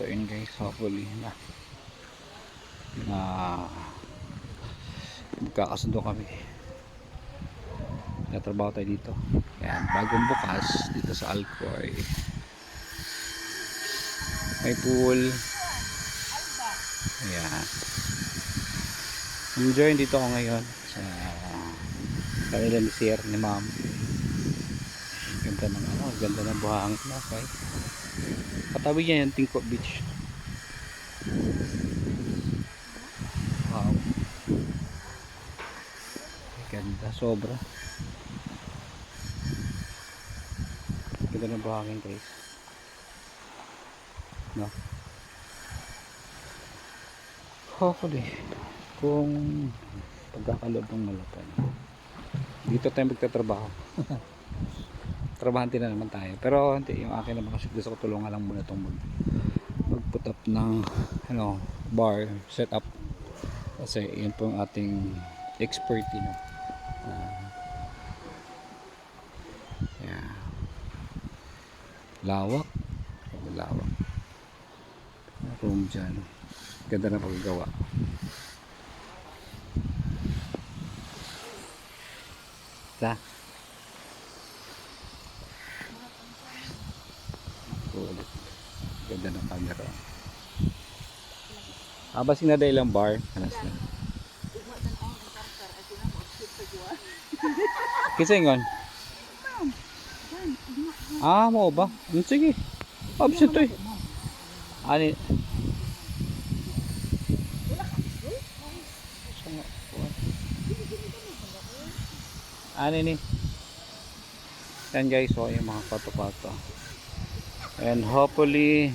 So yun guys, hopefully na magkakasundo kami. Natrabaho tayo dito. Yan, bagong bukas dito sa Alcoy. May pool. Ayan. Enjoy dito ako ngayon sa kanila ni Sir, ni Ma'am. Ganda ng ganda ng buhangin na, okay. Katabi niya yung Tingko Beach. Wow. Ganda, sobra. Ganda ng buhangin guys. No? Hopefully kung pagkakaloob ng Malapay dito tayo magtatrabaho. Trabahan din na naman tayo, pero hindi, yung akin naman kasi gusto ko tulungan lang muna itong mag-put up ng bar setup kasi yun po yung ating expert, yeah. Lawak room dyan, ganda na paggawa. Ganda ng camera. Abas na dahil lang bar. Kisa ingon? Mo ba? Sige. Absent to eh. Ani? Ani ni? Yan guys, so yung mga pato-pato. And hopefully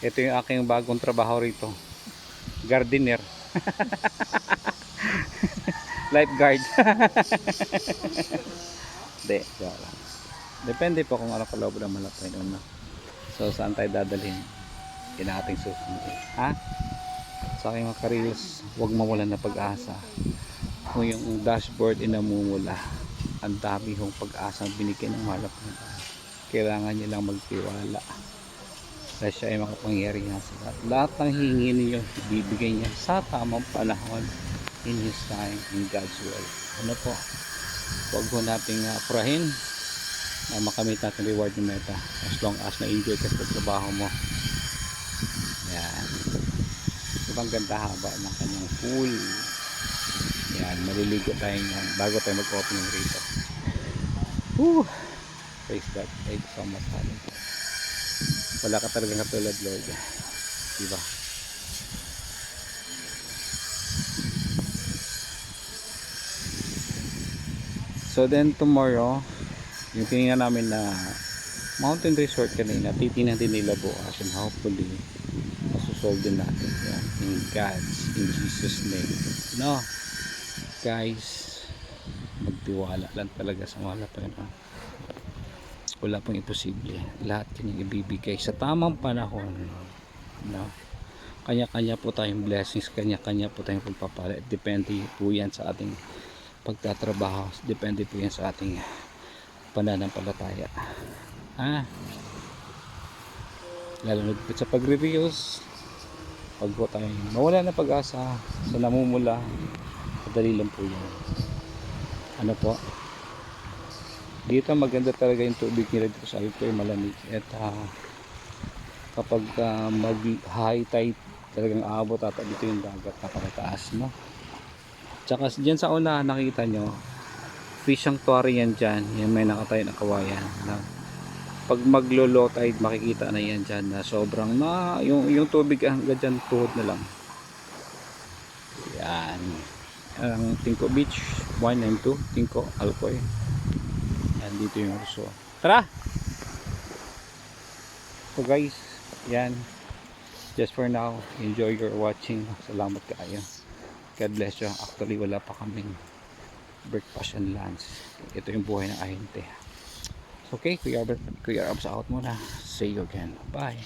ito yung aking bagong trabaho rito, gardener. Lifeguard. Depende po kung ano kaloob ng Malapay noon. So saan tayo dadalhin in ating susunod, sa aking mga careers, huwag mawalan na pag-asa. Kung yung dashboard inamumula, ang dami hong pag-asa binigyan ng Malapay. Kailangan niyo lang magtiwala dahil siya ay makapangyarihan sa lahat. Lahat ng hihingi niyo, bibigay niya sa tamang panahon, in His time, in God's will. Po, huwag ho nating apurahin na makamit natin reward ng meta as long as na-enjoy ka sa trabaho mo. Yan. Ibang ganda haba ng kanyang pool. Yan, maliligo tayo yan bago tayo mag-opening rito. Praise God. Thank you so much. Wala ka talagang katulad, Lord. Diba? So then tomorrow, yung tinignan namin na mountain resort kanina, titingnan din nila bukas, and hopefully masusolve din natin yan in Jesus name. Guys, magtiwala lang talaga sa Malapay. Wala pong imposible, lahat yun ibibigay sa tamang panahon. Kanya-kanya po tayong blessings, kanya-kanya po tayong pagpapala. Depende po yan sa ating pagtatrabaho, depende po yan sa ating pananampalataya. Lalo na sa pagre-reels, pag po tayong mawala na pag-asa sa namumula, madali lang po yan. Po, dito maganda talaga yung tubig nila dito sa Alcoy, malamig. At kapag mag high tide talagang aabot ata dito yung dagat, napakataas, tsaka dyan sa una nakita nyo fish sanctuary yan dyan, yan may nakatayo na kawayan. Pag maglo low tide makikita na yan dyan na sobrang yung tubig hanggang dyan tuhod na lang. Yan ang Tingko Beach 1 and 2, Tingko, Alcoy. Yan dito yung Urso. Tara! So guys, yan, just for now, enjoy your watching. Salamat kayo, God bless you. Actually wala pa kaming breakfast and lunch. Ito yung buhay ng ahente. Okay, Kuya Abs out muna. See you again. Bye.